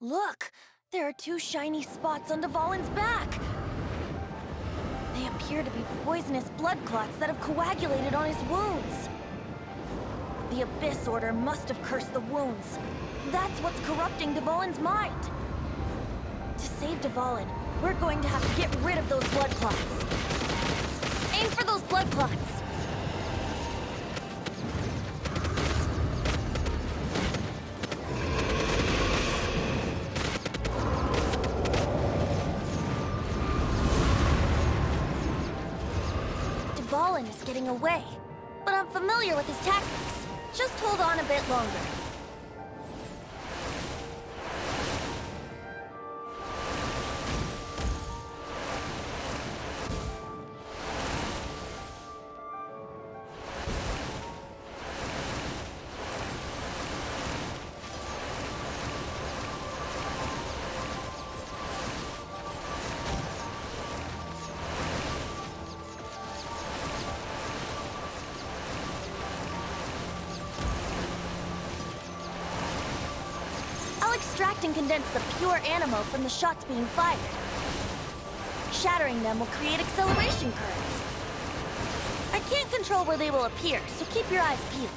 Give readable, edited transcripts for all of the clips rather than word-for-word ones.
Look! There are two shiny spots on Dvalin's back! They appear to be poisonous blood clots that have coagulated on his wounds. The Abyss Order must have cursed the wounds. That's what's corrupting Dvalin's mind. To save Dvalin, we're going to have to get rid of those blood clots. Aim for those blood clots! Dvalin is getting away, but I'm familiar with his tactics. Just hold on a bit longer. Extract and condense the pure animo from the shots being fired. Shattering them will create acceleration currents. I can't control where they will appear, so keep your eyes peeled.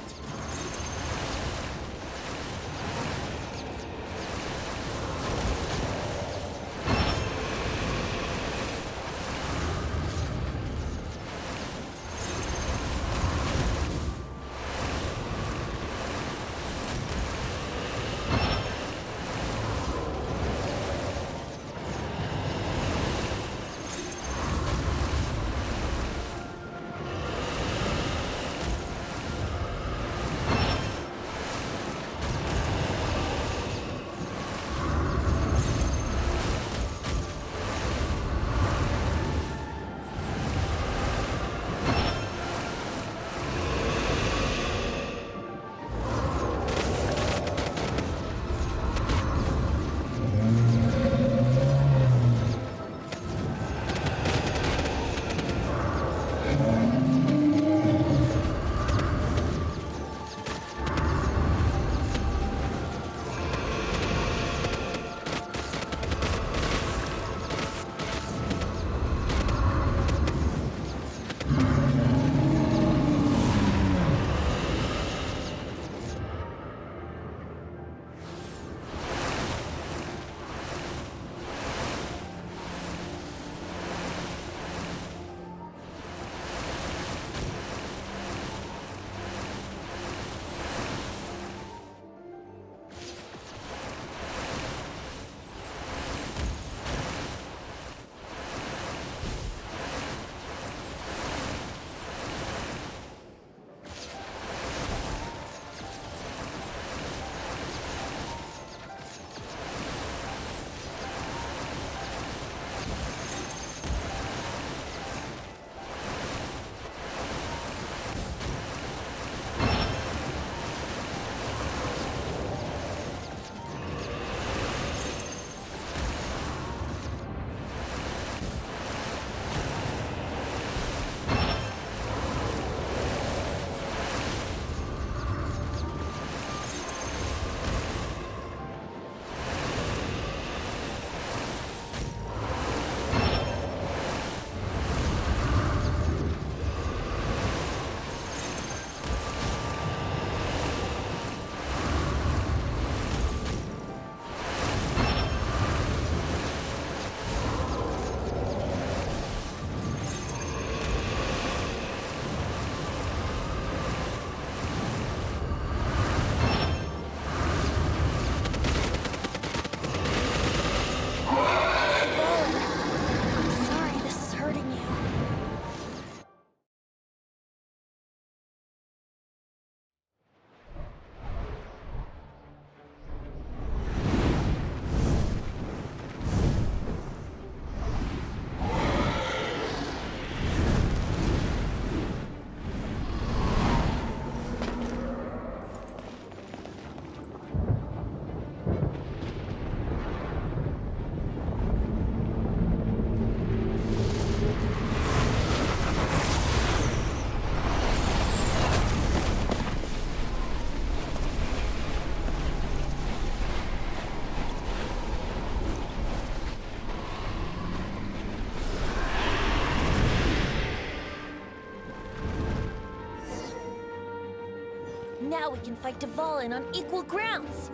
Now we can fight Dvalin on equal grounds.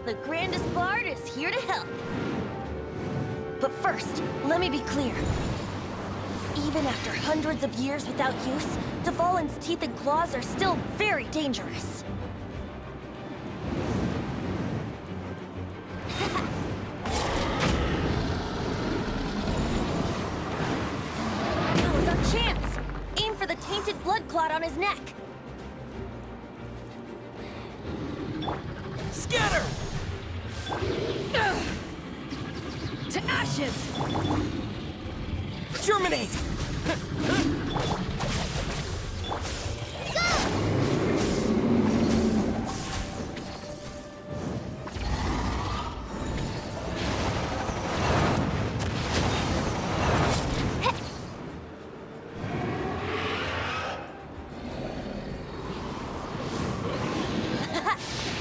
The grandest bard is here to help. But first, let me be clear. Even after hundreds of years without use, Dvalin's teeth and claws are still very dangerous. Now is our chance! Aim for the tainted blood clot on his neck. Scatter! To ashes! Germinate!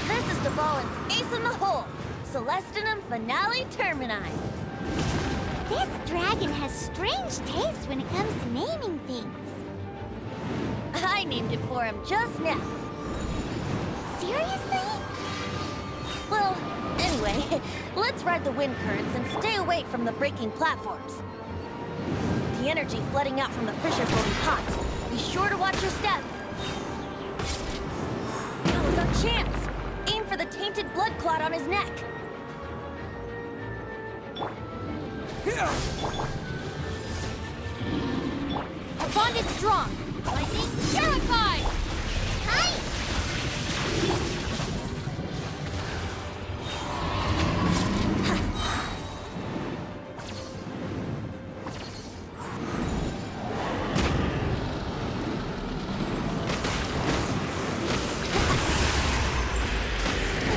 This is Dvalin's ace in the hole. Celestinum Finale Termini. This dragon has strange taste when it comes to naming things. I named it for him just now. Seriously? Well, anyway, let's ride the wind currents and stay away from the breaking platforms. The energy flooding out from the fissures will be hot. Be sure to watch your step. That was our chance. Aim for the tainted blood clot on his neck. Our bond is strong. Lightning terrified! Hi!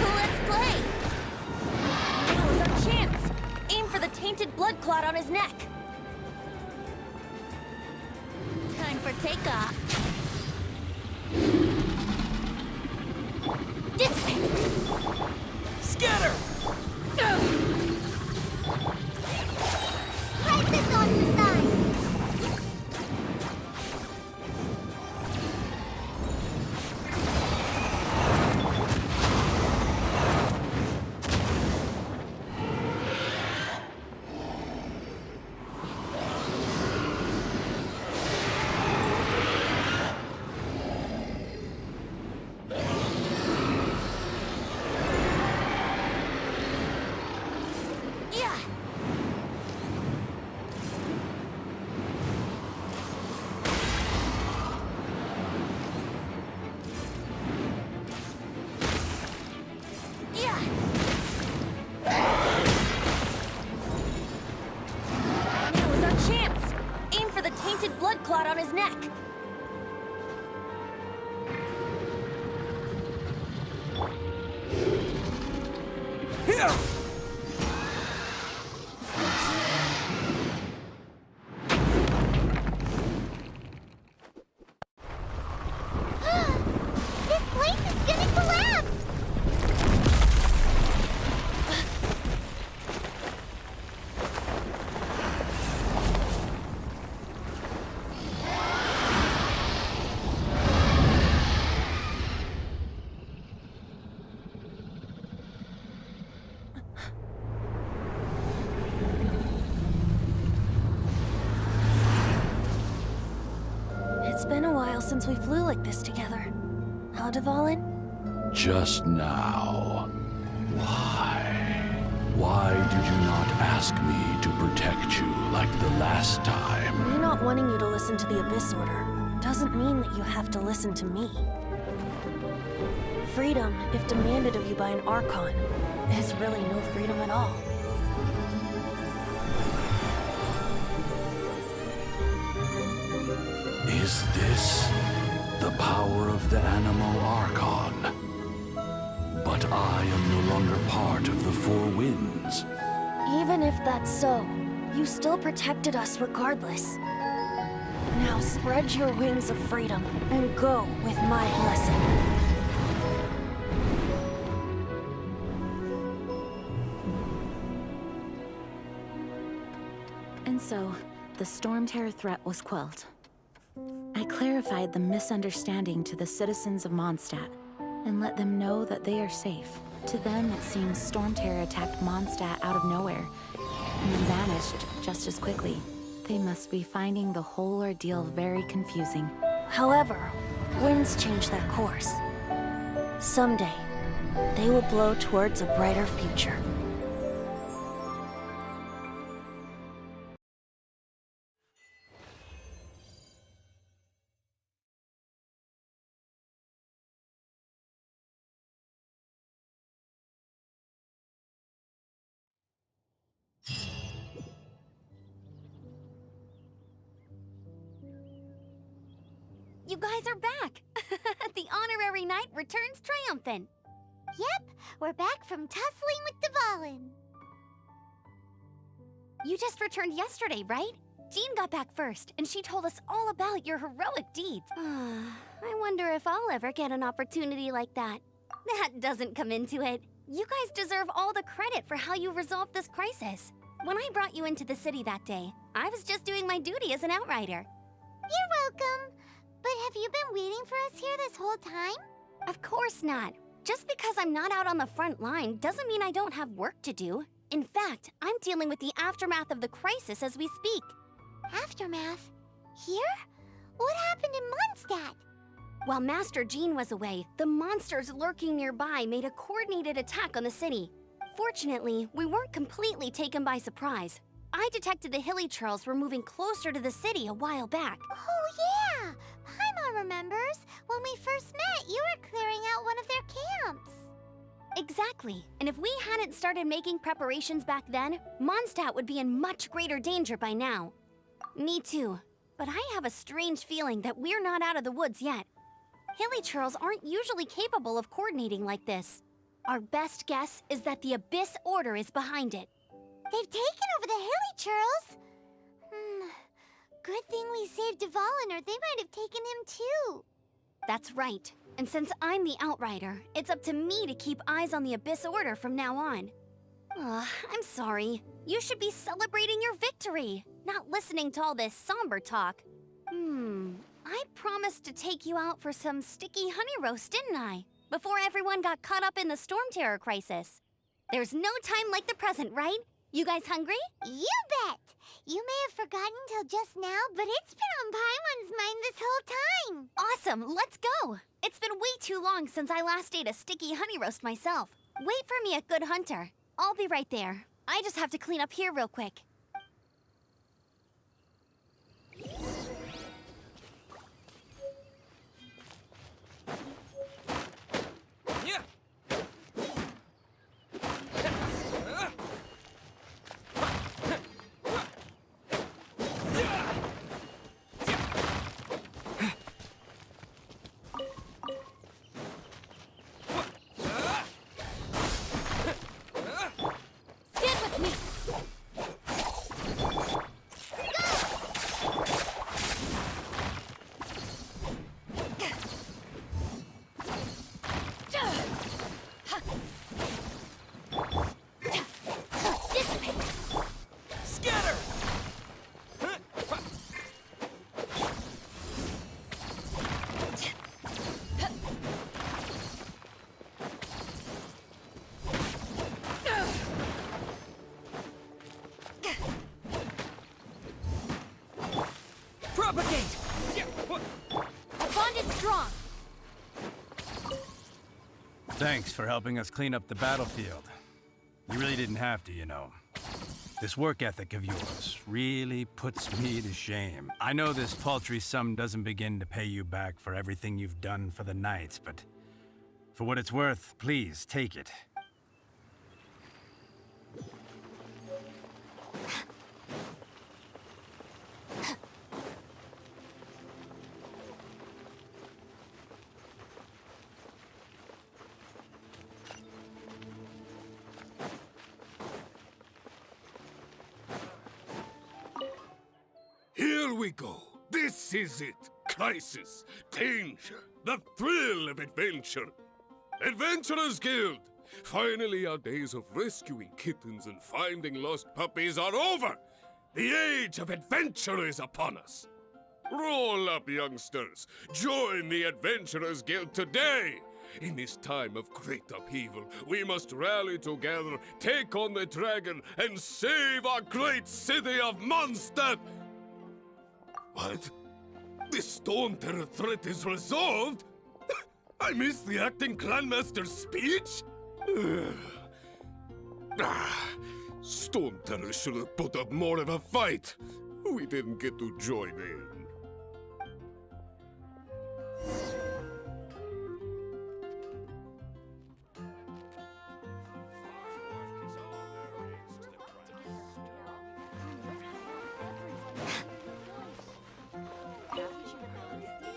Let's play. That was our chance. Aim for the tainted blood clot on his neck. Time for takeoff. This way! Scatter! Hide this on the side! Yeah. Yeah. Now is our chance. Aim for the tainted blood clot on his neck. Here! This place is gonna collapse! It's been a while since we flew like this together. Huh, Dvalin? Just now. Why? Why did you not ask me to protect you like the last time? Me not wanting you to listen to the Abyss Order doesn't mean that you have to listen to me. Freedom, if demanded of you by an Archon, is really no freedom at all. Is this the power of the Animal Archon? But I am no longer part of the Four Winds. Even if that's so, you still protected us regardless. Now spread your wings of freedom and go with my blessing. And so, the Stormterror threat was quelled. I clarified the misunderstanding to the citizens of Mondstadt and let them know that they are safe. To them, it seems Stormterror attacked Mondstadt out of nowhere and then vanished just as quickly. They must be finding the whole ordeal very confusing. However, winds change their course. Someday, they will blow towards a brighter future. You guys are back! The honorary knight returns triumphant. Yep, we're back from tussling with Dvalin. You just returned yesterday, right? Jean got back first, and she told us all about your heroic deeds. I wonder if I'll ever get an opportunity like that. That doesn't come into it. You guys deserve all the credit for how you resolved this crisis. When I brought you into the city that day, I was just doing my duty as an outrider. You're welcome. But have you been waiting for us here this whole time? Of course not. Just because I'm not out on the front line doesn't mean I don't have work to do. In fact, I'm dealing with the aftermath of the crisis as we speak. Aftermath? Here? What happened in Mondstadt? While Master Jean was away, the monsters lurking nearby made a coordinated attack on the city. Fortunately, we weren't completely taken by surprise. I detected the Hilly Churls were moving closer to the city a while back. Oh yeah! Paimon remembers. When we first met, you were clearing out one of their camps. Exactly. And if we hadn't started making preparations back then, Mondstadt would be in much greater danger by now. Me too. But I have a strange feeling that we're not out of the woods yet. Hilly Churls aren't usually capable of coordinating like this. Our best guess is that the Abyss Order is behind it. They've taken over the Hilly Churls? Good thing we saved Dvalin, or they might have taken him too. That's right. And since I'm the Outrider, it's up to me to keep eyes on the Abyss Order from now on. I'm sorry. You should be celebrating your victory, not listening to all this somber talk. I promised to take you out for some sticky honey roast, didn't I? Before everyone got caught up in the Stormterror crisis. There's no time like the present, right? You guys hungry? You bet! You may have forgotten till just now, but it's been on Paimon's mind this whole time. Awesome, let's go! It's been way too long since I last ate a sticky honey roast myself. Wait for me at Good Hunter. I'll be right there. I just have to clean up here real quick. Yeah. Propagate! Our bond is strong. Thanks for helping us clean up the battlefield. You really didn't have to, you know. This work ethic of yours really puts me to shame. I know this paltry sum doesn't begin to pay you back for everything you've done for the Knights, but for what it's worth, please take it. Here we go. This is it. Crisis, danger, the thrill of adventure. Adventurers Guild! Finally, our days of rescuing kittens and finding lost puppies are over. The age of adventure is upon us. Roll up, youngsters! Join the Adventurers Guild today! In this time of great upheaval, we must rally together, take on the dragon, and save our great city of Mondstadt! What? The Stormterror threat is resolved? I missed the acting clanmaster's speech? Stormterror should have put up more of a fight. We didn't get to join in.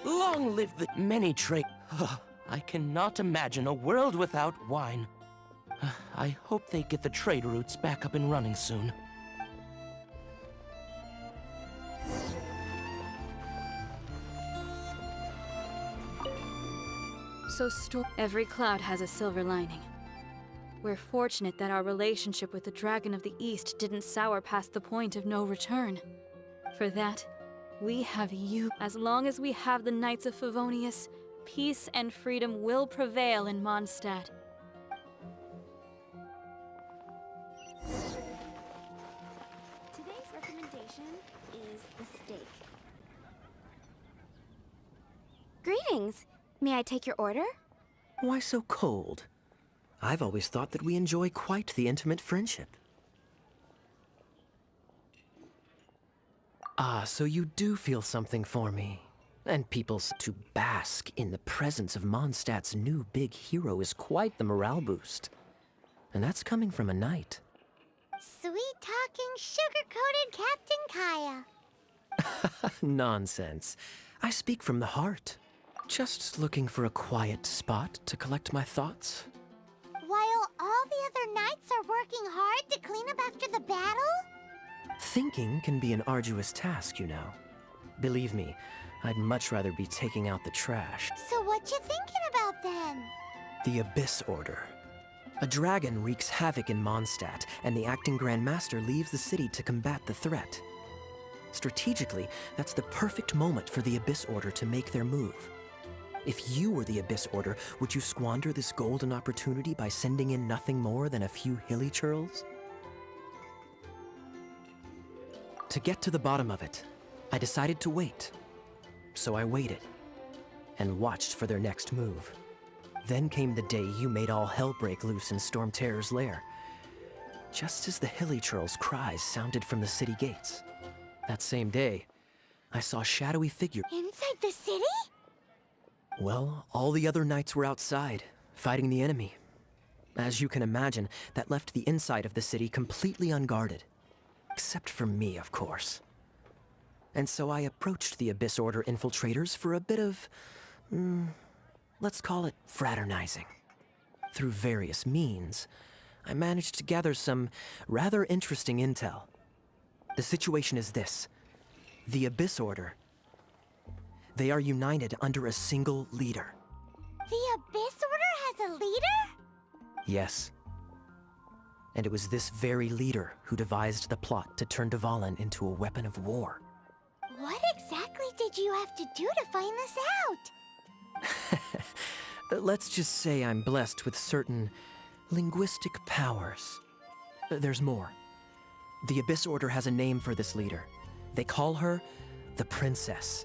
Long live the many trade. I cannot imagine a world without wine. I hope they get the trade routes back up and running soon. Every cloud has a silver lining. We're fortunate that our relationship with the Dragon of the East didn't sour past the point of no return. For that, we have you. As long as we have the Knights of Favonius, peace and freedom will prevail in Mondstadt. Today's recommendation is the steak. Greetings. May I take your order? Why so cold? I've always thought that we enjoy quite the intimate friendship. Ah, so you do feel something for me. And to bask in the presence of Mondstadt's new big hero is quite the morale boost. And that's coming from a knight. Sweet-talking, sugar-coated Captain Kaya. Nonsense. I speak from the heart. Just looking for a quiet spot to collect my thoughts. While all the other knights are working hard to clean up after the battle? Thinking can be an arduous task, you know. Believe me, I'd much rather be taking out the trash. So what you thinking about then? The Abyss Order. A dragon wreaks havoc in Mondstadt, and the acting Grand Master leaves the city to combat the threat. Strategically, that's the perfect moment for the Abyss Order to make their move. If you were the Abyss Order, would you squander this golden opportunity by sending in nothing more than a few hilly churls? To get to the bottom of it, I decided to wait. So I waited, and watched for their next move. Then came the day you made all hell break loose in Stormterror's lair. Just as the hilly churls' cries sounded from the city gates. That same day, I saw a shadowy figure. Inside the city? Well, all the other knights were outside, fighting the enemy. As you can imagine, that left the inside of the city completely unguarded. Except for me, of course. And so I approached the Abyss Order infiltrators for a bit of, let's call it fraternizing. Through various means, I managed to gather some rather interesting intel. The situation is this. The Abyss Order, they are united under a single leader. The Abyss Order has a leader? Yes. And it was this very leader who devised the plot to turn Dvalin into a weapon of war. What exactly did you have to do to find this out? Let's just say I'm blessed with certain linguistic powers. There's more. The Abyss Order has a name for this leader. They call her the Princess.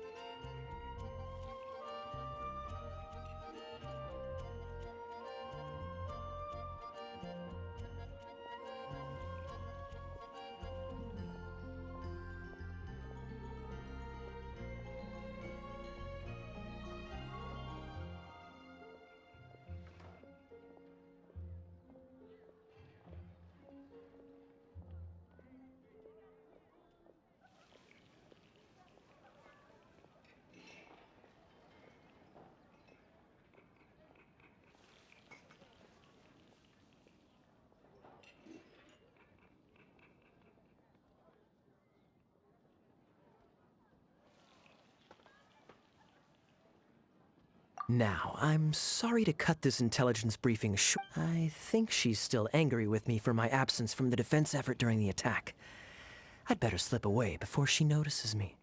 Now, I'm sorry to cut this intelligence briefing short. I think she's still angry with me for my absence from the defense effort during the attack. I'd better slip away before she notices me.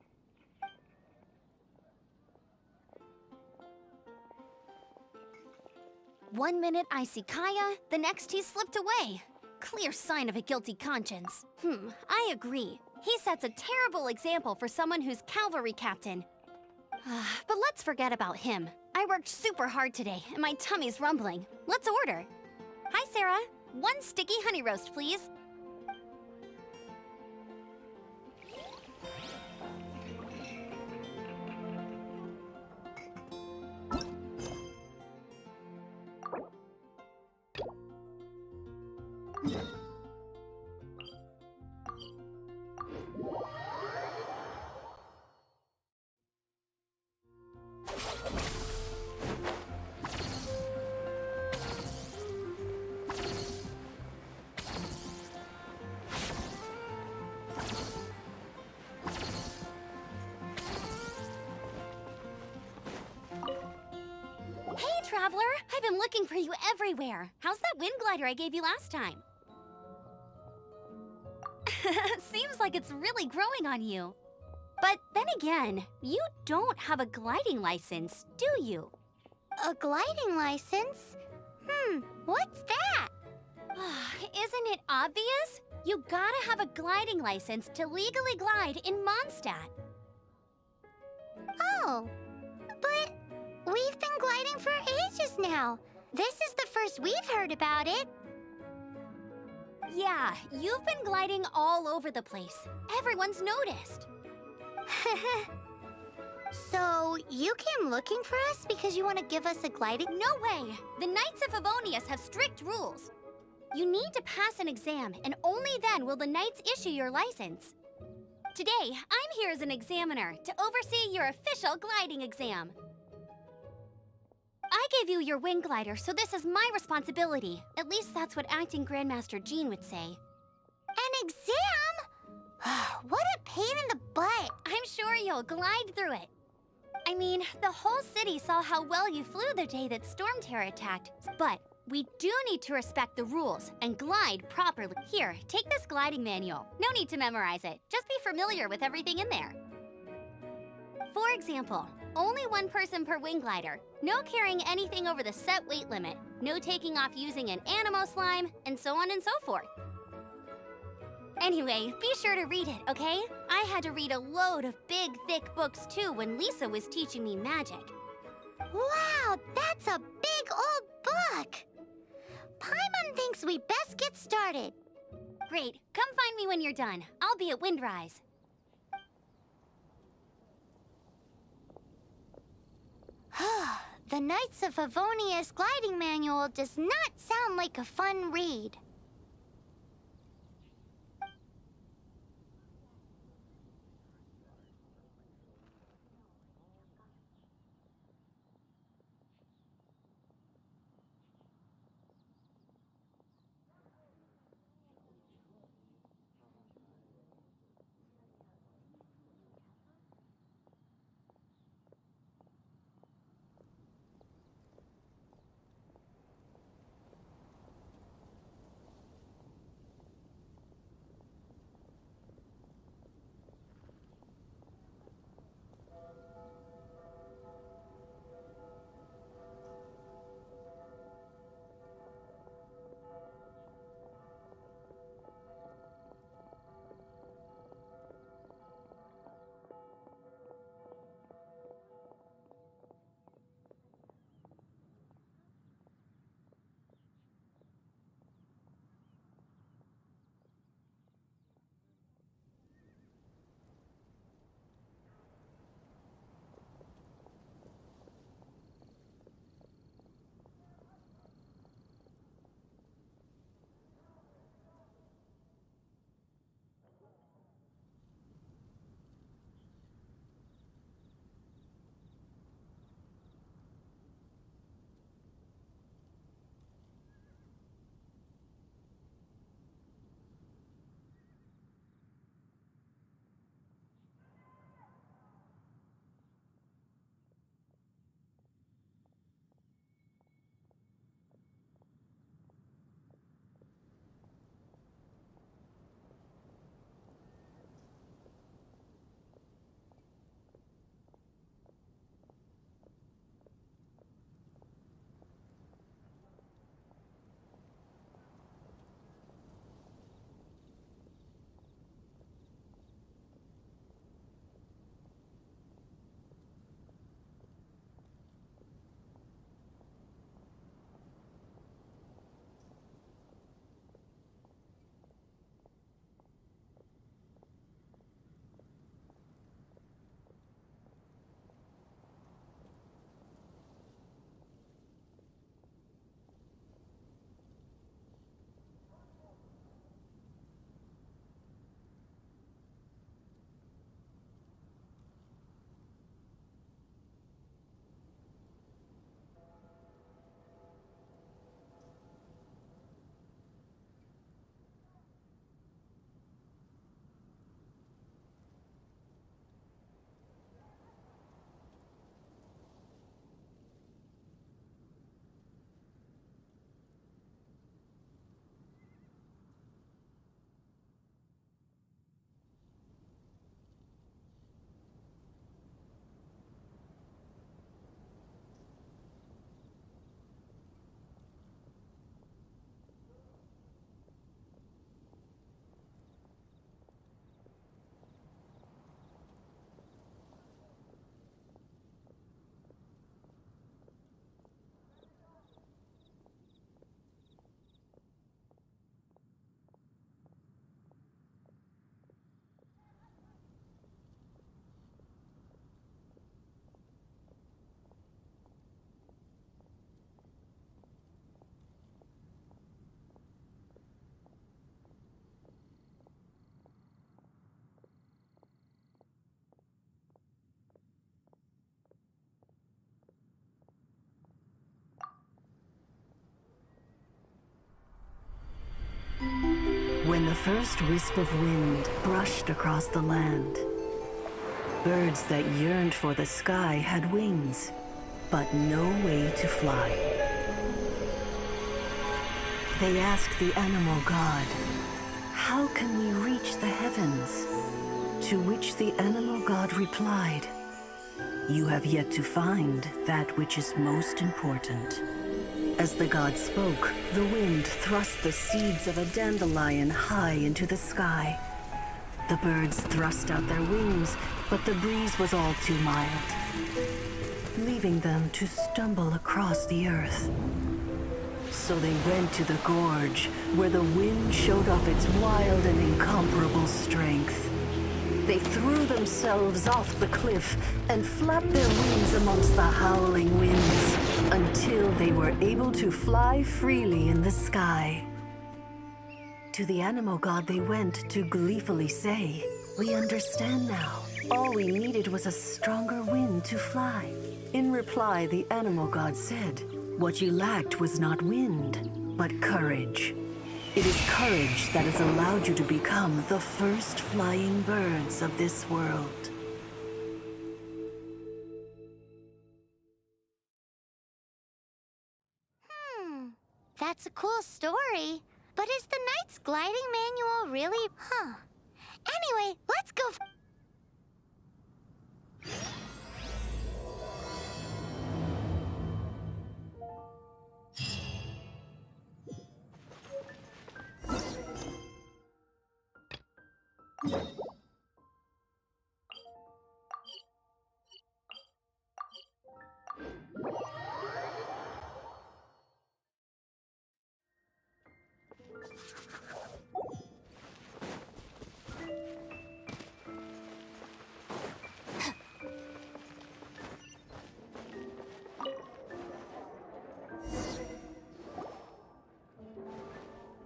One minute I see Kaya, the next he slipped away. Clear sign of a guilty conscience. I agree. He sets a terrible example for someone who's cavalry captain. But let's forget about him. I worked super hard today, and my tummy's rumbling. Let's order. Hi, Sarah. 1 sticky honey roast, please. Hey, Traveler! I've been looking for you everywhere. How's that wind glider I gave you last time? Seems like it's really growing on you. But then again, you don't have a gliding license, do you? A gliding license? What's that? Isn't it obvious? You gotta have a gliding license to legally glide in Mondstadt. Oh, but we've been gliding for ages now. This is the first we've heard about it. Yeah, you've been gliding all over the place. Everyone's noticed. So, you came looking for us because you want to give us a gliding... No way! The Knights of Favonius have strict rules. You need to pass an exam, and only then will the Knights issue your license. Today, I'm here as an examiner to oversee your official gliding exam. I gave you your wing glider, so this is my responsibility. At least that's what Acting Grandmaster Jean would say. An exam? What a pain in the butt. I'm sure you'll glide through it. I mean, the whole city saw how well you flew the day that Stormterror attacked. But we do need to respect the rules and glide properly. Here, take this gliding manual. No need to memorize it. Just be familiar with everything in there. For example, only 1 person per wing glider. No carrying anything over the set weight limit. No taking off using an animo slime, and so on and so forth. Anyway, be sure to read it, okay? I had to read a load of big, thick books too when Lisa was teaching me magic. Wow, that's a big old book! Paimon thinks we best get started. Great, come find me when you're done. I'll be at Windrise. The Knights of Favonius gliding manual does not sound like a fun read. first wisp of wind brushed across the land. Birds that yearned for the sky had wings, but no way to fly. They asked the animal god, "How can we reach the heavens?" To which the animal god replied, "You have yet to find that which is most important." As the god spoke, the wind thrust the seeds of a dandelion high into the sky. The birds thrust out their wings, but the breeze was all too mild, leaving them to stumble across the earth. So they went to the gorge, where the wind showed off its wild and incomparable strength. They threw themselves off the cliff and flapped their wings amongst the howling winds until they were able to fly freely in the sky. To the animal god they went to gleefully say, "We understand now. All we needed was a stronger wind to fly." In reply, the animal god said, "What you lacked was not wind, but courage. It is courage that has allowed you to become the first flying birds of this world." That's a cool story. But is the Knight's gliding manual really... Anyway, let's go...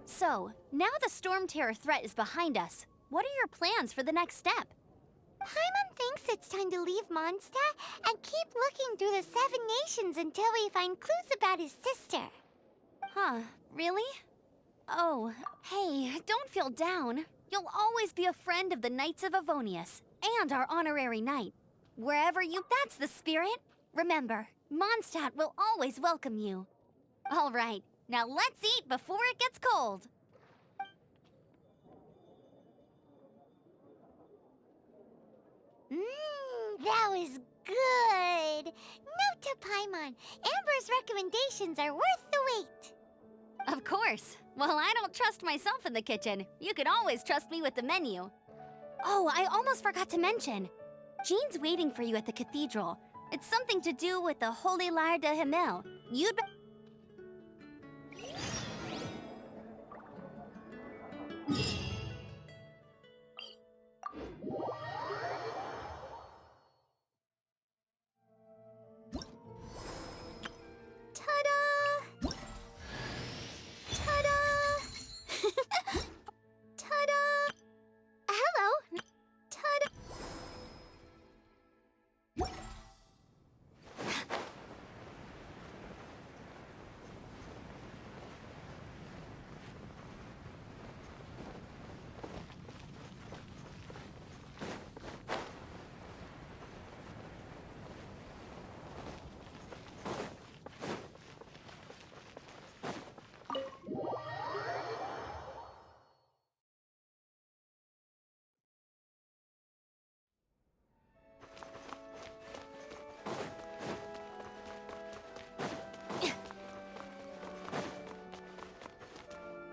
So, now the Stormterror threat is behind us. What are your plans for the next step? Paimon thinks it's time to leave Mondstadt and keep looking through the 7 nations until we find clues about his sister. Huh, really? Oh, hey, don't feel down. You'll always be a friend of the Knights of Avonius, and our honorary knight. Wherever you... That's the spirit! Remember, Mondstadt will always welcome you. All right, now let's eat before it gets cold. That was good. Note to Paimon, Amber's recommendations are worth the wait. Of course. Well, I don't trust myself in the kitchen. You can always trust me with the menu. Oh, I almost forgot to mention. Jean's waiting for you at the cathedral. It's something to do with the Holy Lyre de Himmel. You'd be... Ta-da! Ta-da! Ta-da! Hello! Ta-da!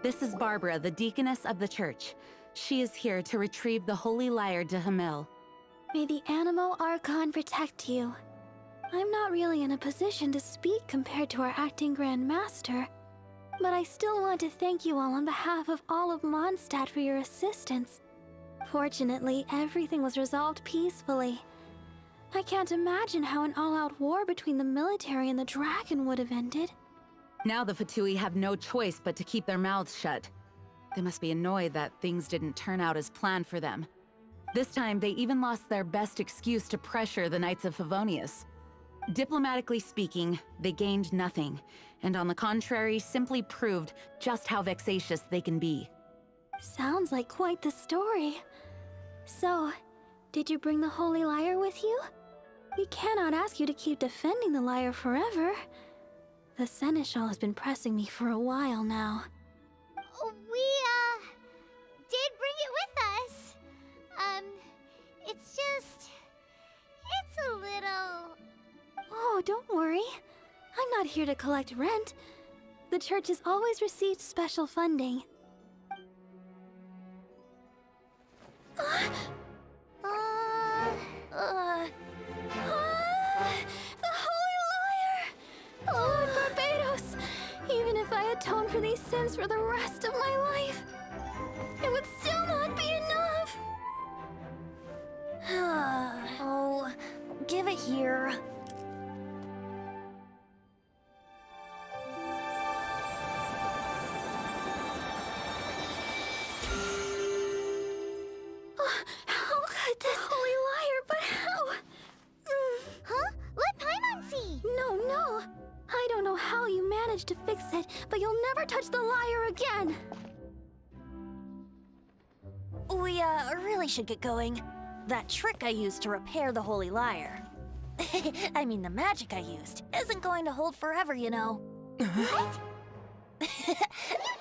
This is Barbara, the deaconess of the church. She is here to retrieve the Holy Lyre de Himmel. May the Animal Archon protect you. I'm not really in a position to speak compared to our acting Grand Master, but I still want to thank you all on behalf of all of Mondstadt for your assistance. Fortunately, everything was resolved peacefully. I can't imagine how an all-out war between the military and the dragon would have ended. Now the Fatui have no choice but to keep their mouths shut. They must be annoyed that things didn't turn out as planned for them. This time, they even lost their best excuse to pressure the Knights of Favonius. Diplomatically speaking, they gained nothing, and on the contrary, simply proved just how vexatious they can be. Sounds like quite the story. So, did you bring the Holy Lyre with you? We cannot ask you to keep defending the lyre forever. The Seneschal has been pressing me for a while now. We, did bring it with us. It's just... it's a little... Oh, don't worry. I'm not here to collect rent. The church has always received special funding. The Holy Lyre! Lord Barbados! Even if I atone for these sins for the rest of my life, it would still not be enough! Oh, give it here. How could this Holy Lyre, but how? Huh? Let Paimon see! No. I don't know how you managed to fix it, but you'll never touch the lyre again! We, really should get going. That trick I used to repair the Holy Lyre. I mean, the magic I used isn't going to hold forever, you know. What? Tone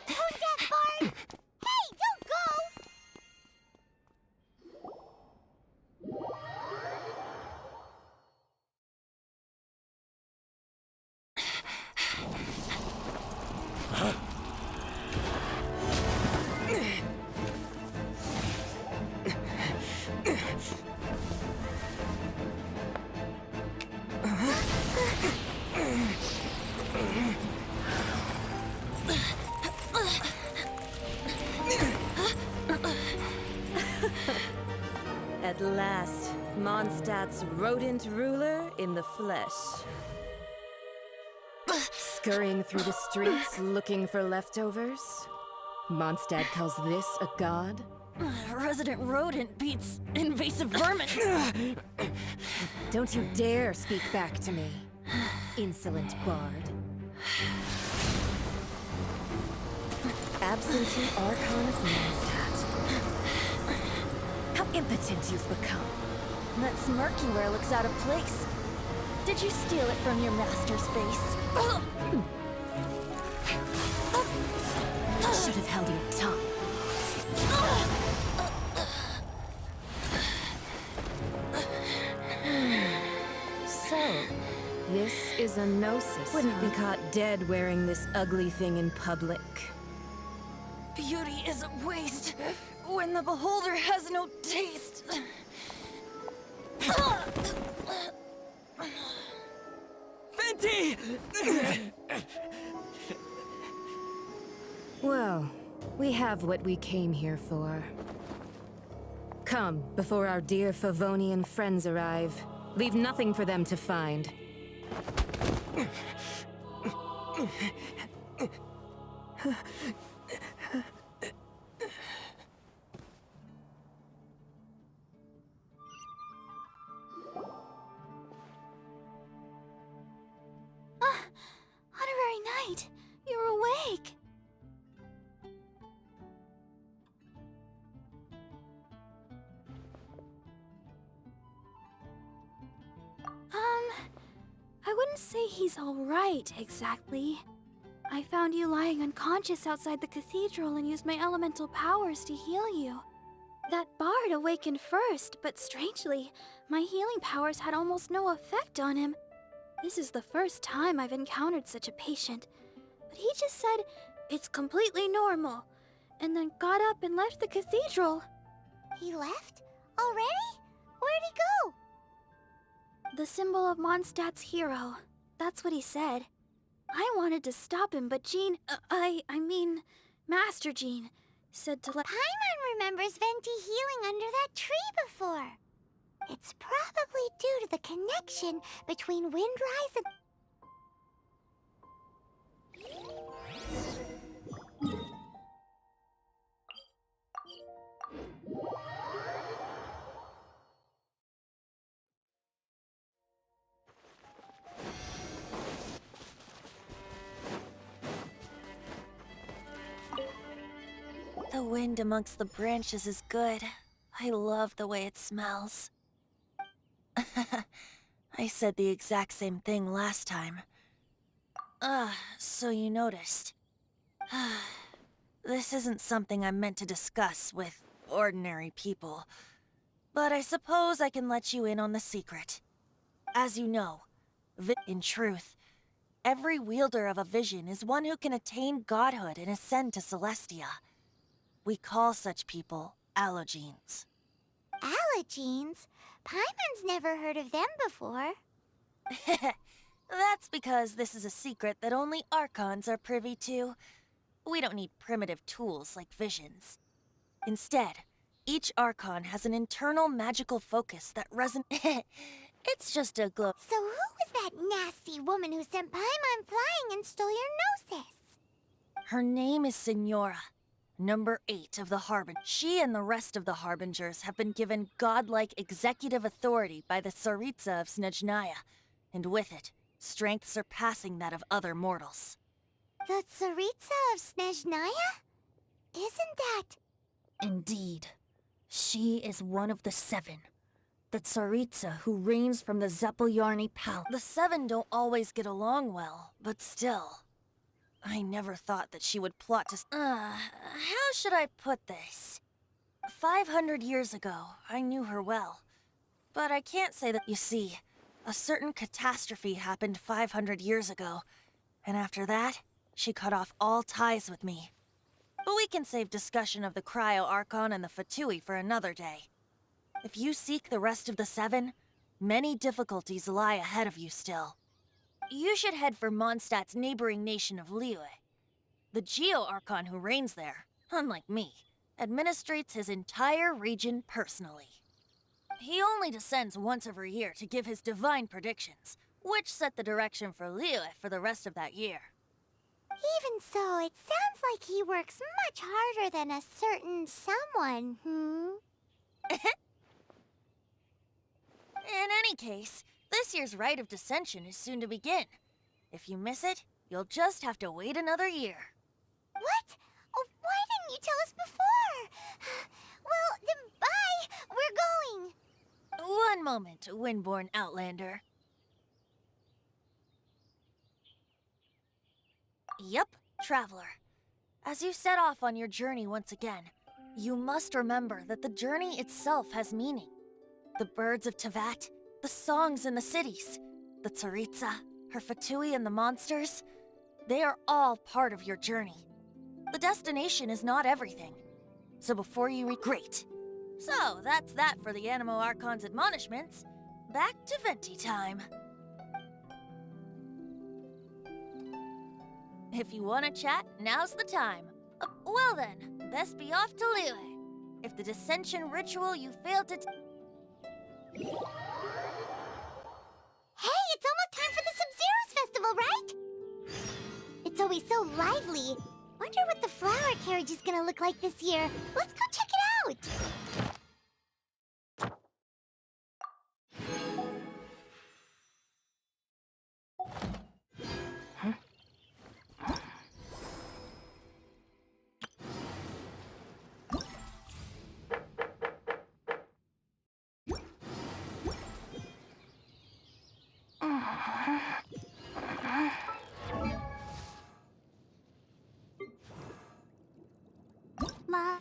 deaf, Bard! Hey, don't go! At last, Mondstadt's rodent ruler in the flesh. Scurrying through the streets looking for leftovers? Mondstadt calls this a god? Resident rodent beats invasive vermin. Don't you dare speak back to me, insolent bard. Absentee Archon of Mondstadt. How impotent you've become. That smirky wear looks out of place. Did you steal it from your master's face? Should have held your tongue. So, this is a gnosis. Wouldn't be caught dead wearing this ugly thing in public. Beauty is a waste when the beholder has no taste. Venti! Well, we have what we came here for. Come, before our dear Favonian friends arrive. Leave nothing for them to find. Honorary Knight, you're awake! I wouldn't say he's alright, exactly. I found you lying unconscious outside the cathedral and used my elemental powers to heal you. That bard awakened first, but strangely, my healing powers had almost no effect on him. This is the first time I've encountered such a patient. But he just said, it's completely normal, and then got up and left the cathedral. He left? Already? Where'd he go? The symbol of Mondstadt's hero. That's what he said. I wanted to stop him, but Jean, I mean, Master Jean, said to let— Paimon remembers Venti healing under that tree before. It's probably due to the connection between Windrise and... The wind amongst the branches is good. I love the way it smells. I said the exact same thing last time. So you noticed. This isn't something I'm meant to discuss with ordinary people. But I suppose I can let you in on the secret. As you know, in truth, every wielder of a vision is one who can attain godhood and ascend to Celestia. We call such people allogenes. Allogenes? Paimon's never heard of them before. That's because this is a secret that only Archons are privy to. We don't need primitive tools like visions. Instead, each Archon has an internal magical focus that resonates. It's just a glow. So who was that nasty woman who sent Paimon flying and stole your Gnosis? Her name is Signora, number 8 of the Harbinger. She and the rest of the Harbingers have been given godlike executive authority by the Tsaritsa of Snezhnaya, and with it, strength surpassing that of other mortals. The Tsaritsa of Snezhnaya? Isn't that... Indeed. She is one of the 7. The Tsaritsa who reigns from the Zepelyarny Palace. The 7 don't always get along well, but still. I never thought that she would plot to... how should I put this? 500 years ago, I knew her well. But I can't say that... You see, a certain catastrophe happened 500 years ago, and after that, she cut off all ties with me. But we can save discussion of the Cryo Archon and the Fatui for another day. If you seek the rest of the 7, many difficulties lie ahead of you still. You should head for Mondstadt's neighboring nation of Liyue. The Geo-Archon who reigns there, unlike me, administrates his entire region personally. He only descends once every year to give his divine predictions, which set the direction for Liyue for the rest of that year. Even so, it sounds like he works much harder than a certain someone, In any case, this year's Rite of Descension is soon to begin. If you miss it, you'll just have to wait another year. What? Oh, why didn't you tell us before? Well, then bye! We're going! One moment, Windborn Outlander. Yep, Traveler. As you set off on your journey once again, you must remember that the journey itself has meaning. The birds of Tevat, the songs in the cities, the Tsaritsa, her Fatui and the monsters, they are all part of your journey. The destination is not everything. So before you Great. So, that's that for the Animo Archon's admonishments. Back to Venti time. If you want to chat, now's the time. Well then, best be off to Liyue. If the dissension ritual you failed to... Hey, it's almost time for the Sub-Zero's festival, right? It's always so lively. Wonder what the flower carriage is gonna look like this year. Let's go check it out! Ma...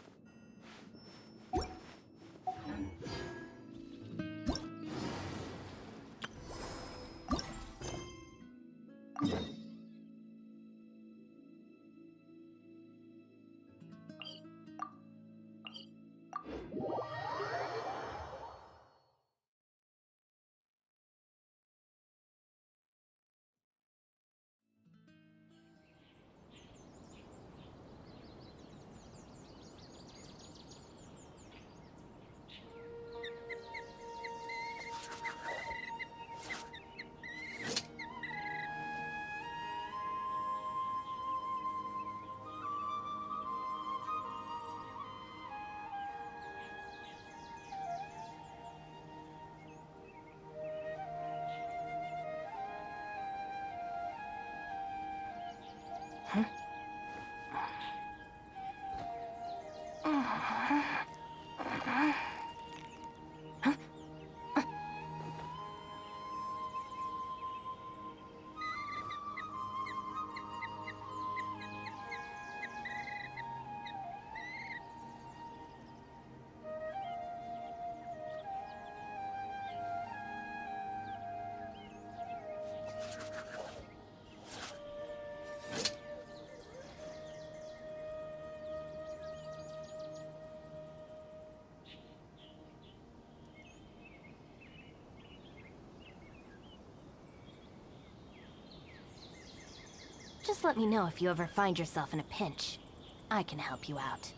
Just let me know if you ever find yourself in a pinch. I can help you out.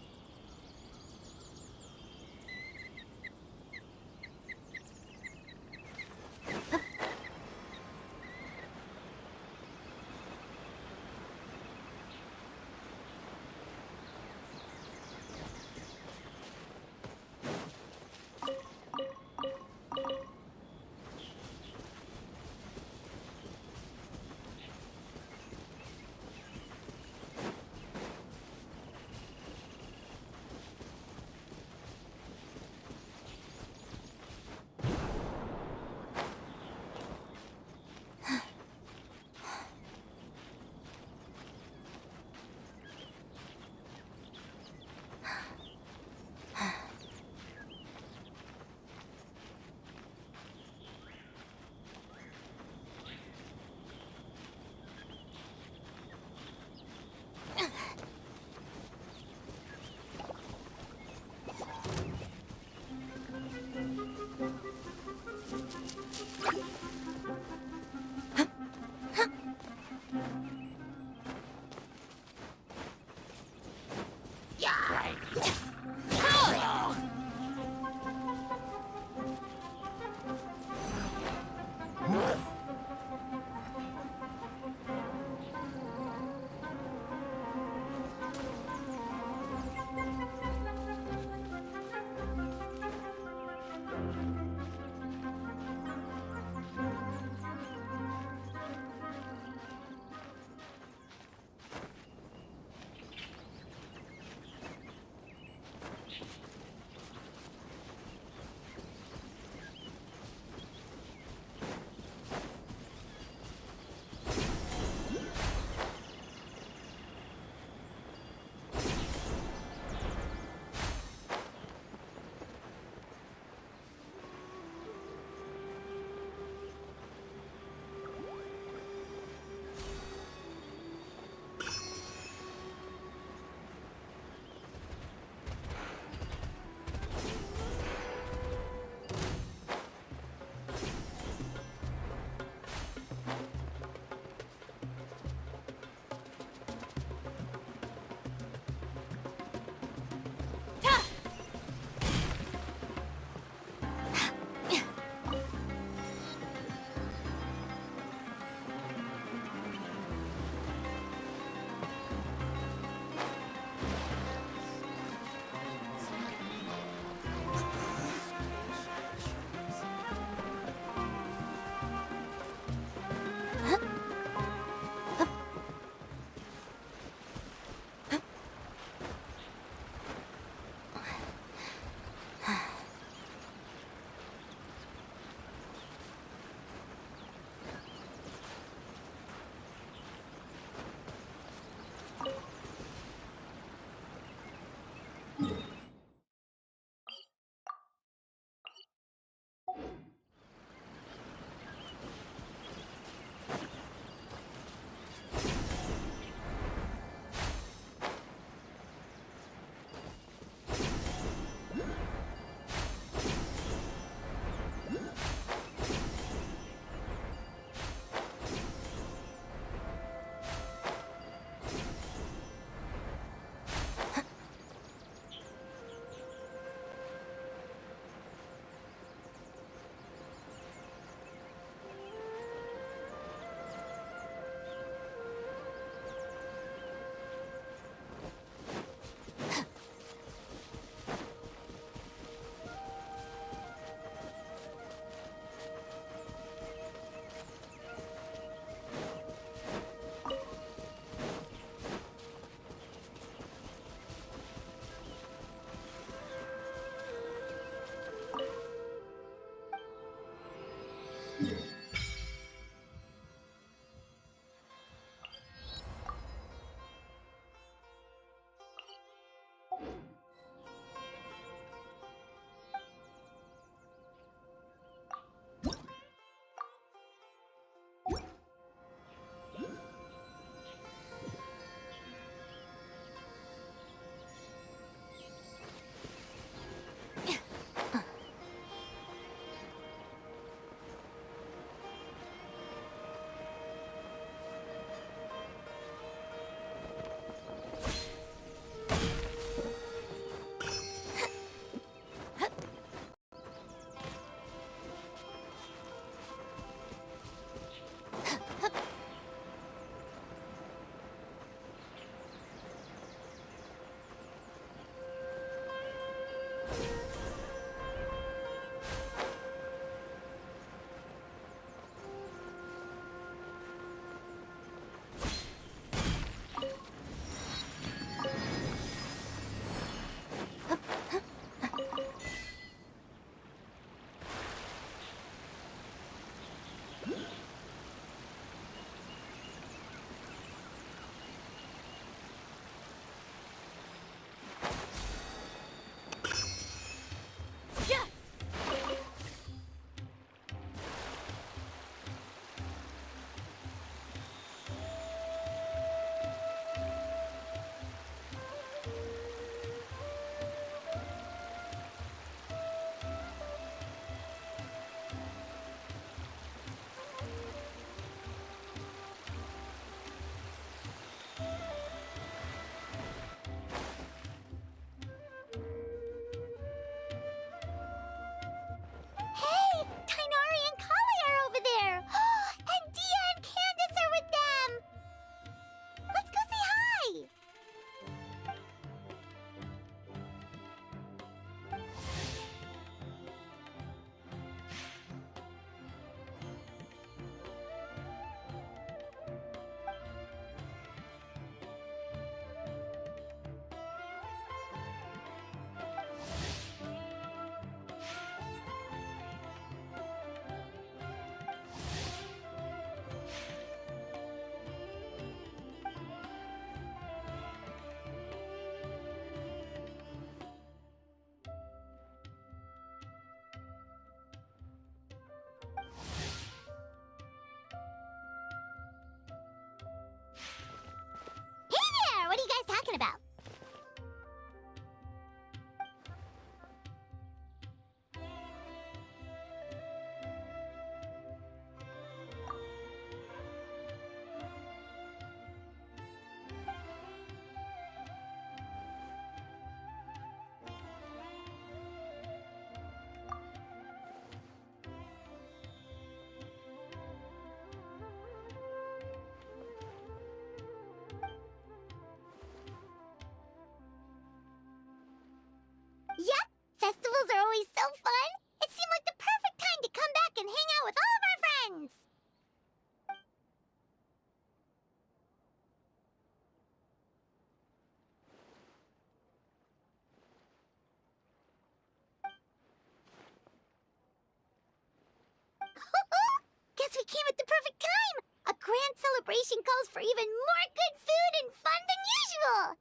guess we came at the perfect time! A grand celebration calls for even more good food and fun than usual!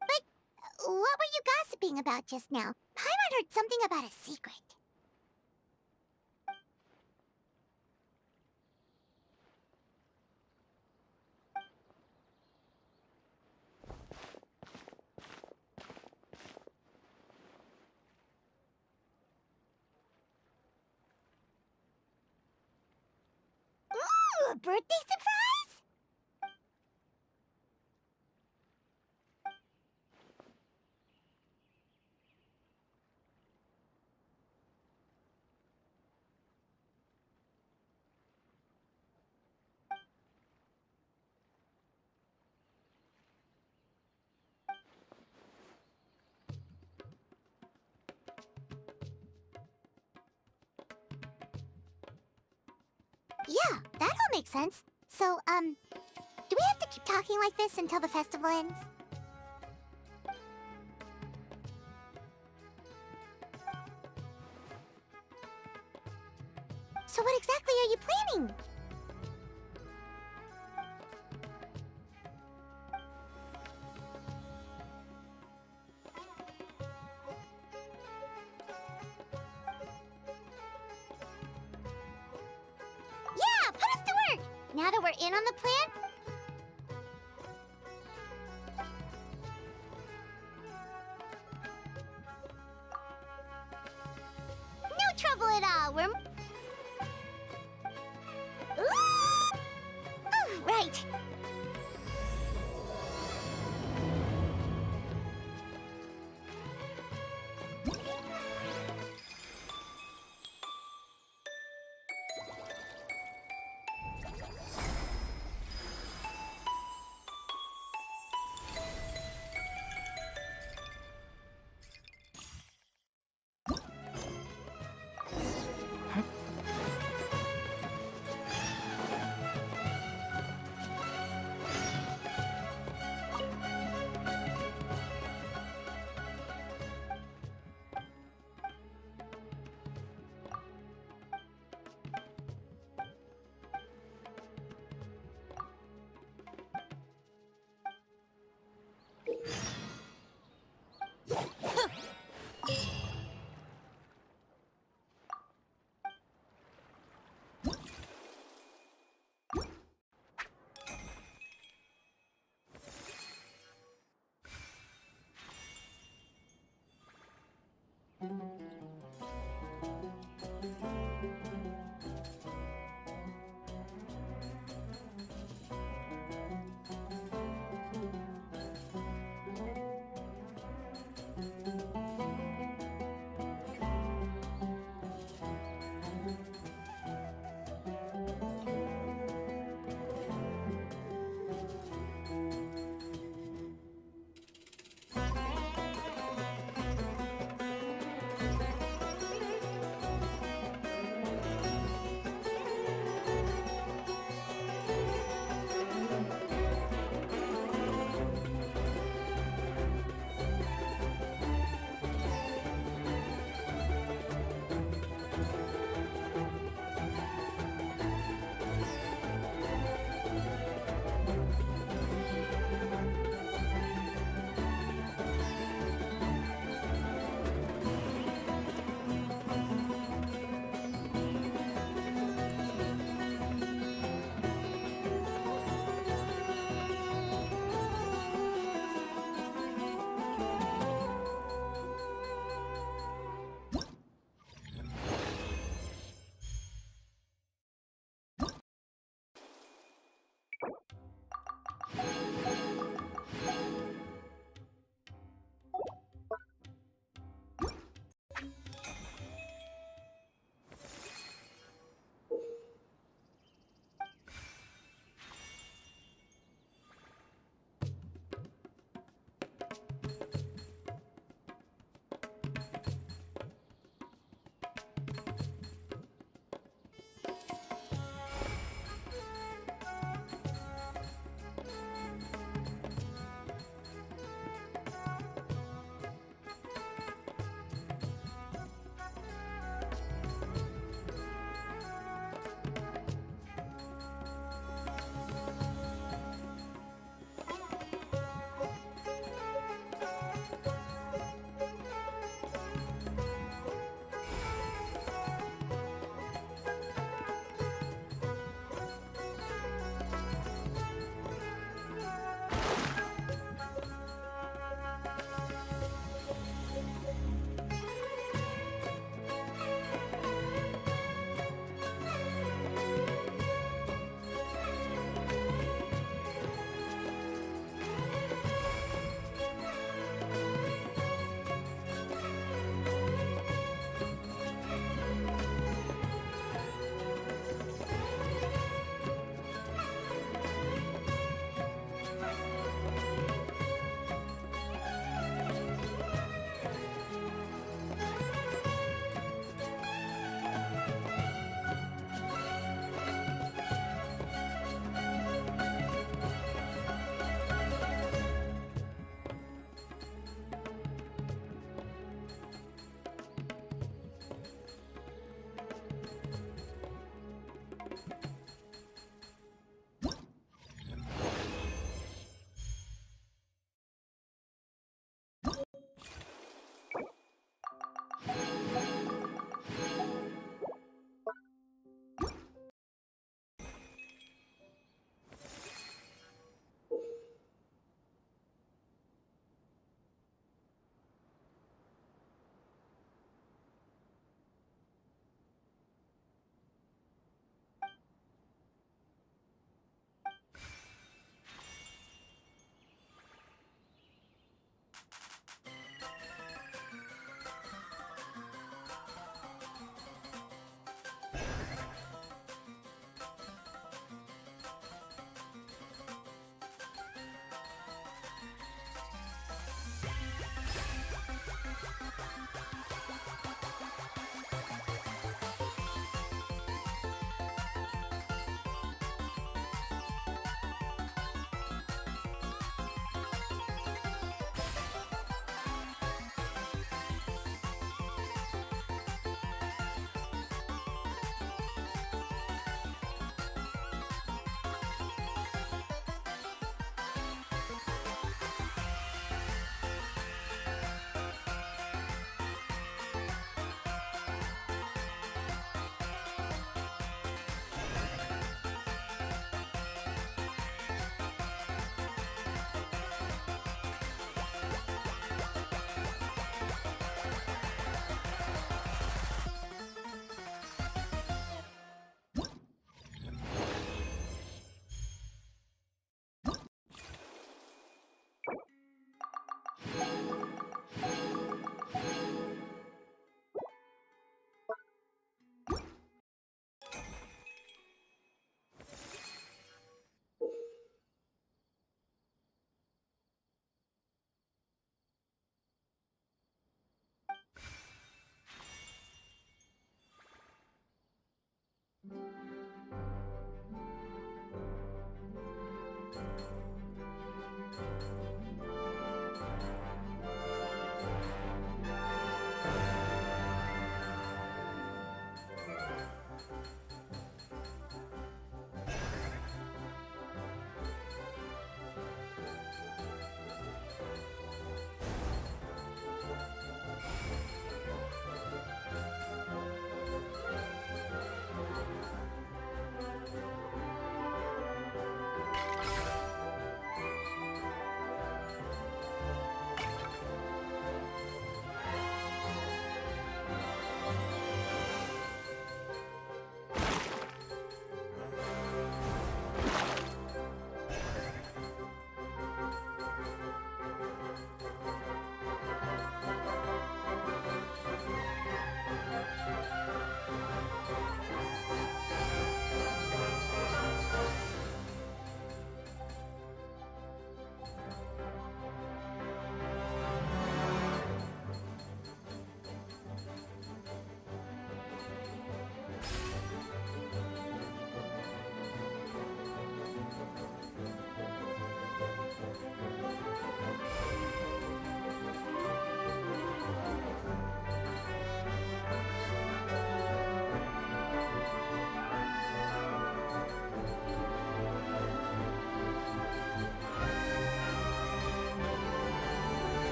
But what were you gossiping about just now? Paimon heard something about a secret. Ooh, a birthday surprise? Yeah, that all makes sense. So, do we have to keep talking like this until the festival ends? So what exactly are you planning? Yeah, put us to work! Now that we're in on the plan, no trouble at all. We're... Ooh! Oh, right.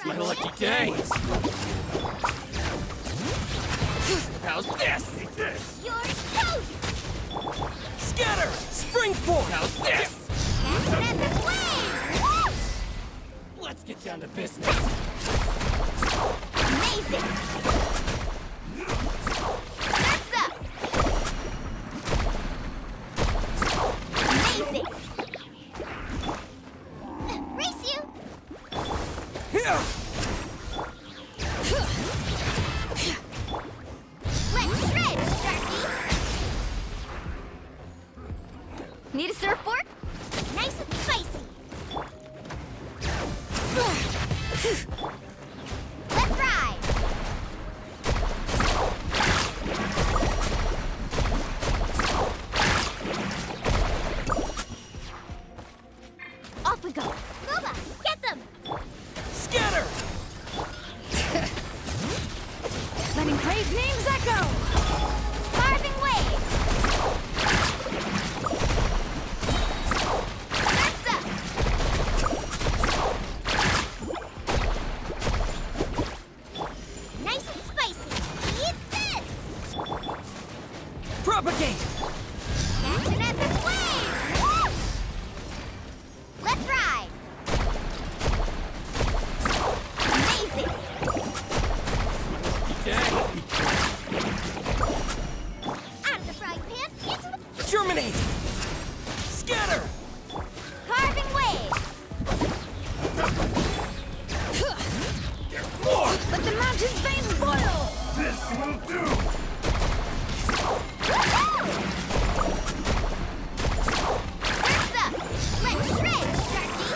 It's my lucky day! How's this? You're toast! Scatter! Spring force! How's this? Catch the flame! Let's get down to business! Amazing! Surf's up! Amazing! Race you! Here! Let's shred, Sharky! Need a surfboard? Nice and spicy! Let's ride! Off we go! Boba, get them! Scatter! Letting Crave's names echo! Carving wave! Surf's up! Nice and spicy! Eat this! Propagate! Catch an epic wave! Woo! Let's ride! Amazing! Out of the frying pan, into the Germinate! Scatter! carving wave! More! Let the mountain's veins boil! This will do! Woohoo! Surf's up! Let's shred, Sharky!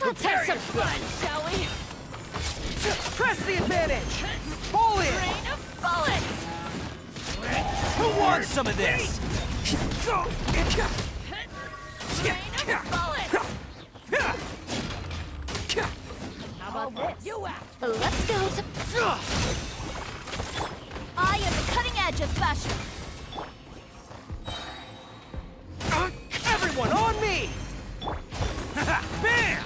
Let's have some fun, shall we? Press the advantage! Pull in! Rain of bullets! Who wants some of this? Rain of bullets! How about this? You act! Let's go to... I am the cutting edge of fashion! Everyone on me! Bam!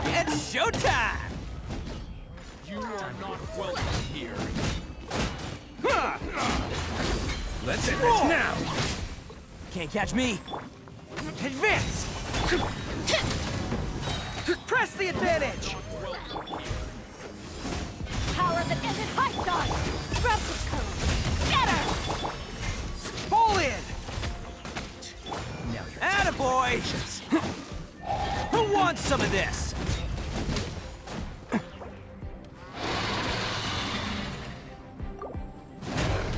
It's showtime! You are not welcome here. Let's end this now! Can't catch me! Advance! Press the advantage! Power that ended Python! Replicon! Scatter! Pull in! Now you're attaboy! Who wants some of this?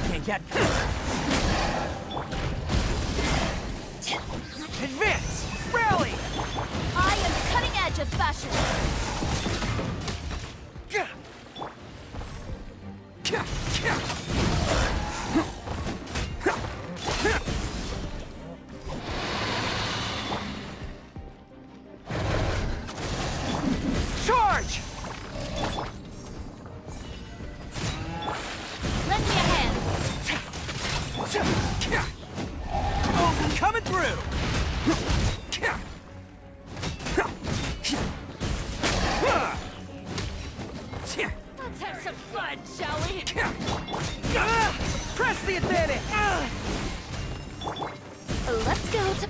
Can't get... Advance! Rally! I am the cutting edge of fashion! Charge! Lend me a hand! Oh, coming through! Let's have some fun, shall we? Press the advantage! Let's go to...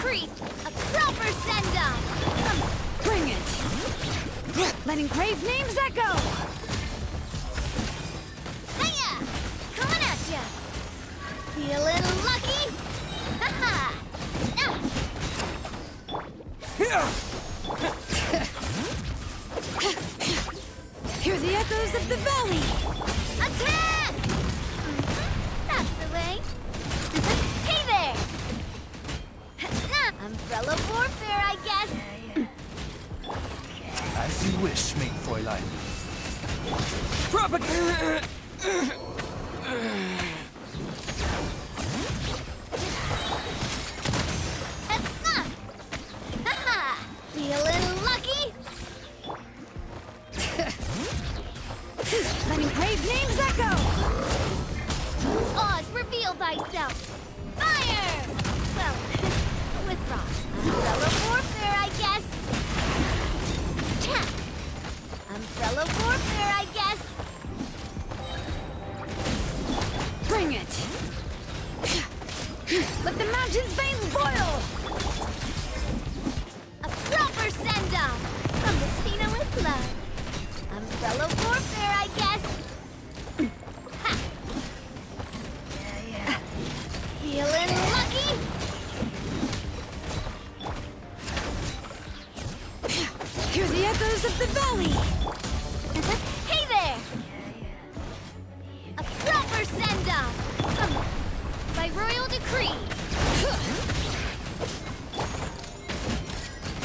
decree! A proper send-off! Bring it! Letting grave names echo! Hiya! Coming at ya! Feeling lucky? Haha! Hear the echoes of the valley! Attack! That's the way. Hey there! Umbrella warfare, I guess. As you wish, mein Fräulein. Haha! Feeling lucky? Letting grave names echo! Oz, reveal thyself! Fire! Well, with rocks. Umbrella warfare, I guess. Tap! Umbrella warfare, I guess. Bring it! Let the mountain's veins boil! A proper send-off! From the Stina with love. Umbrella warfare, I guess. Ha! Feeling lucky? Hear the echoes of the valley! Hey there! A proper send-off! By royal decree!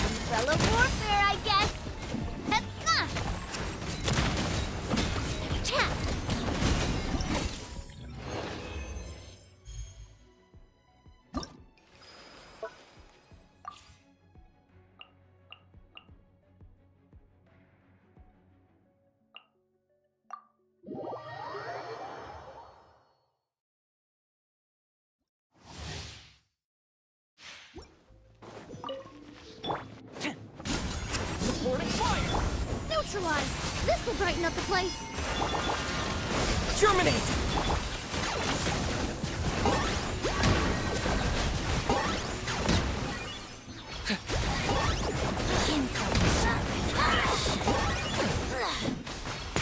Umbrella warfare, I guess! Tap! Supporting fire! Neutralize! This'll brighten up the place! Germinate!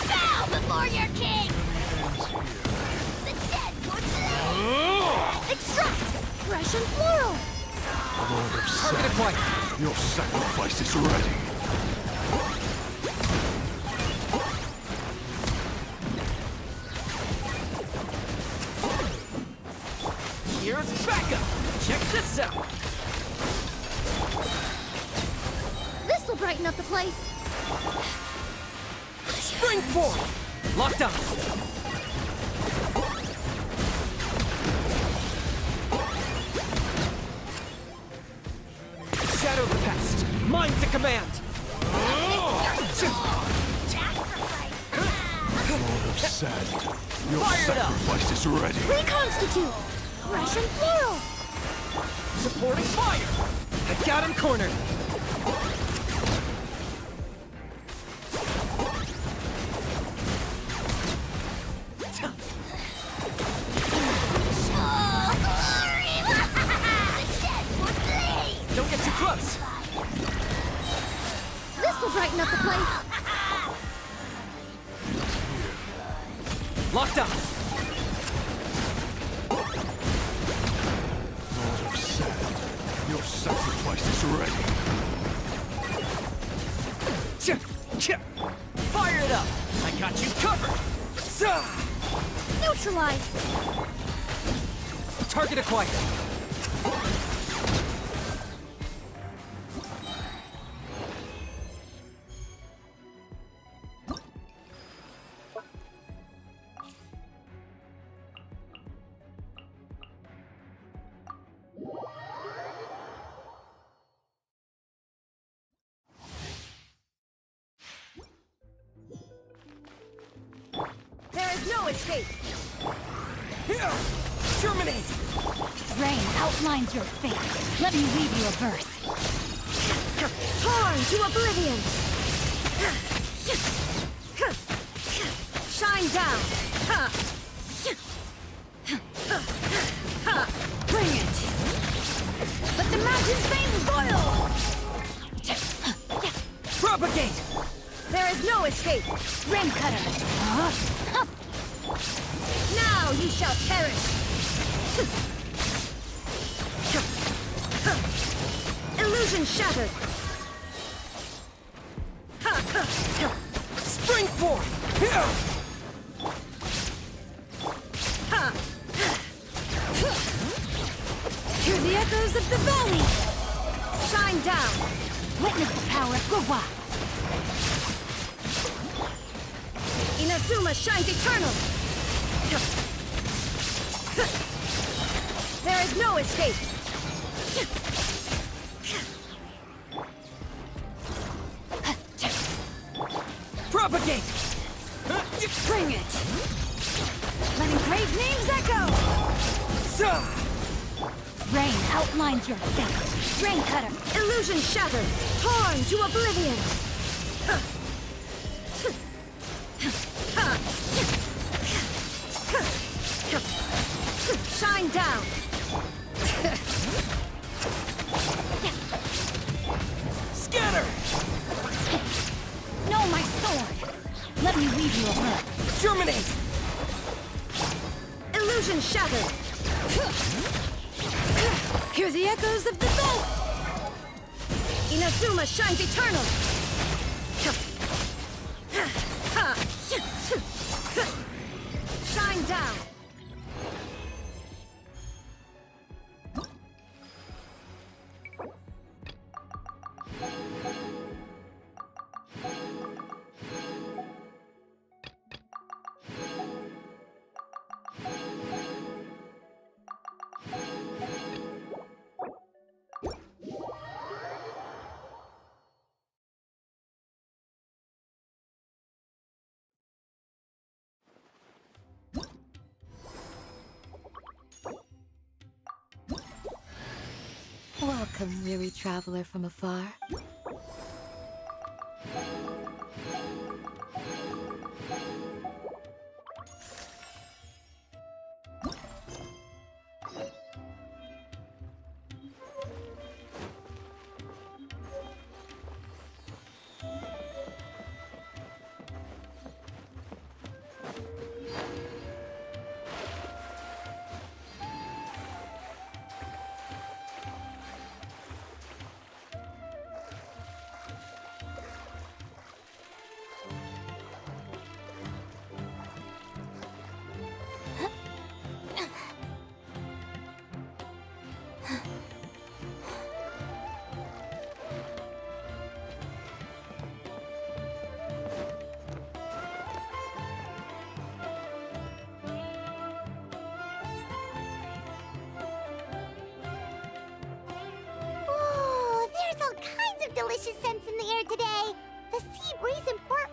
Bow before your king! The dead would live! Extract! Fresh and floral! Lord of Target acquired! your sacrifice is ready. Here's backup! Check this out! This'll brighten up the place! Spring forward! Locked on! Shadow the past! Mind to command! Lord of Sand, your Fire it up! sacrifice is ready. Reconstitute! Fresh and floral! Supporting fire! I got him cornered! Don't get too close! This'll brighten up the place! Locked on! Lord of Sand, your sacrifice is ready. Fire it up! I got you covered! Neutralize! Target acquired! There is no escape! Germinate! Rain outlines your fate. Let me leave you a verse. Torn to oblivion! Shine down! Bring it! Let the mountain Dragon's Bane's boil! Propagate! There is no escape! Rain Cutter! Now you shall perish! Illusion shattered! Spring forth! Hear the echoes of the valley! Shine down! Witness the power of Gurwa! Inazuma shines eternal! There is no escape! Propagate! Bring it! Letting great names echo! Rain outlines your fate. Rain Cutter! Illusion shattered! Torn to oblivion! Shine down! Scatter! No, my sword! Let me weave you a web. Germinate! Illusion shattered! Hear the echoes of the bolt! Inazuma shines eternal! Shine down! Welcome, weary traveler from afar. Ooh, there's all kinds of delicious scents in the air today. The sea breeze and burp.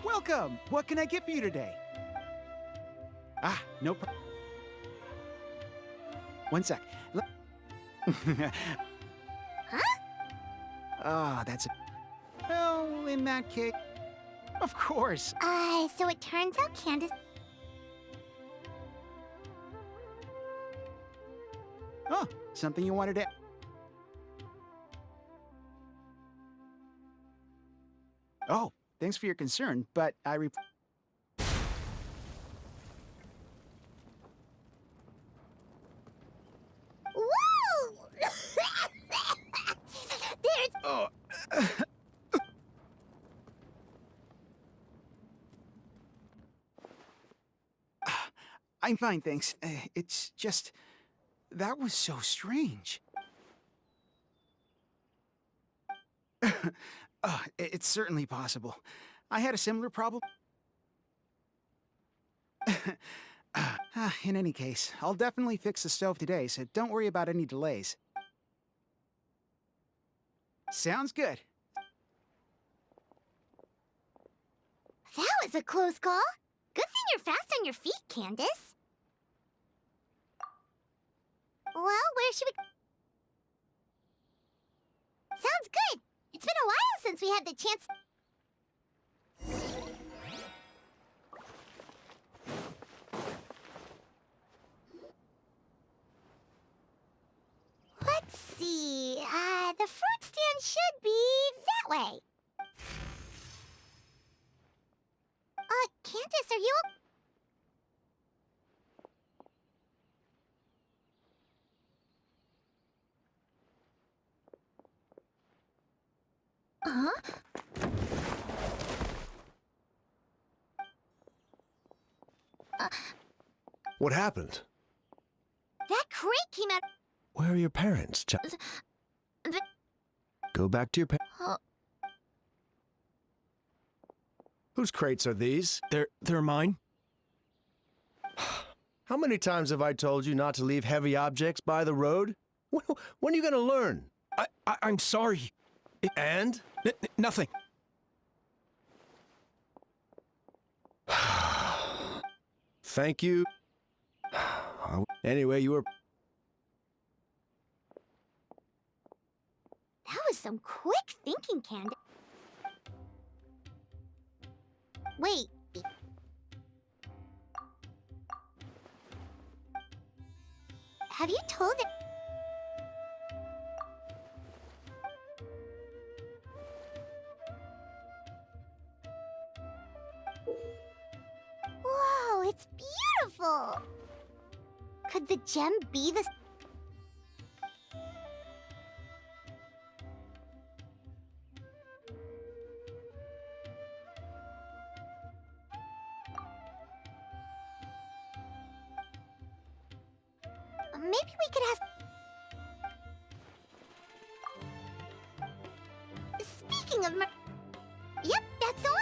Welcome! What can I get for you today? Ah, no problem. One sec. Huh? Ah, that's it. Well, in that case... Of course. So it turns out Candace... Oh, something you wanted to... Oh, thanks for your concern, but I Whoa! There's... Oh. I'm fine, thanks. It's just... That was so strange. It's certainly possible. I had a similar problem. In any case, I'll definitely fix the stove today, so don't worry about any delays. Sounds good. That was a close call. Good thing you're fast on your feet, Candace. Well, where should we... Sounds good! It's been a while since we had the chance... Let's see... the fruit stand should be that way. Candace, are you... Huh? What happened? That crate came out... Where are your parents, The... Go back to your parents. Oh. Whose crates are these? They're mine. How many times have I told you not to leave heavy objects by the road? When are you gonna learn? I'm sorry. And? Nothing. Thank you. Anyway, you were... That was some quick thinking, Candace. Wait. Have you told it? Whoa, it's beautiful! Could the gem be the... Maybe we could ask... Speaking of... Yep, that's the one!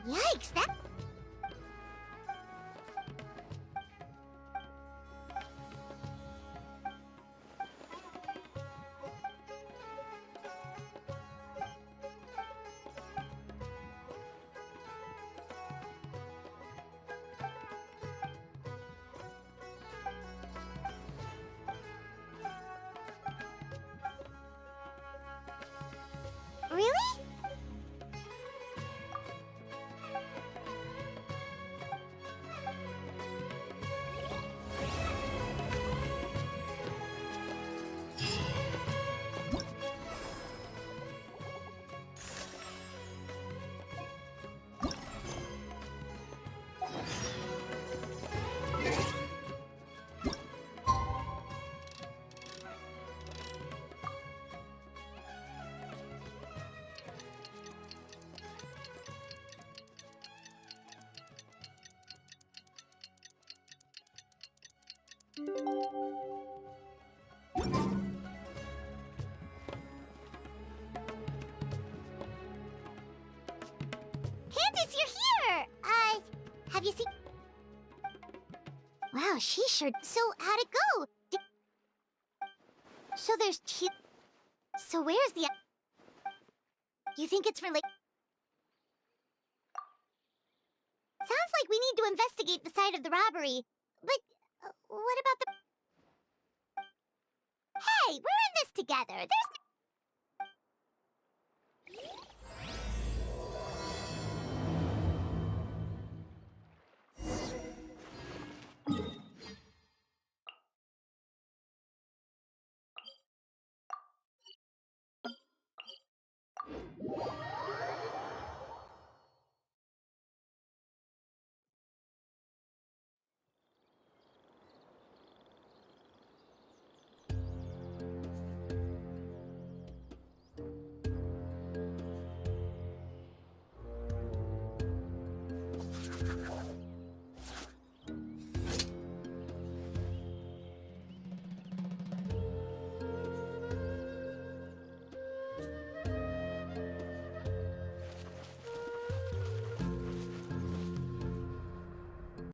Yikes, that... Really? Candace, you're here! Have you seen... Wow, she sure... So, how'd it go? So there's two... So where's the... You think it's related... Sounds like we need to investigate the site of the robbery. But, what about the... Hey, we're in this together. There's...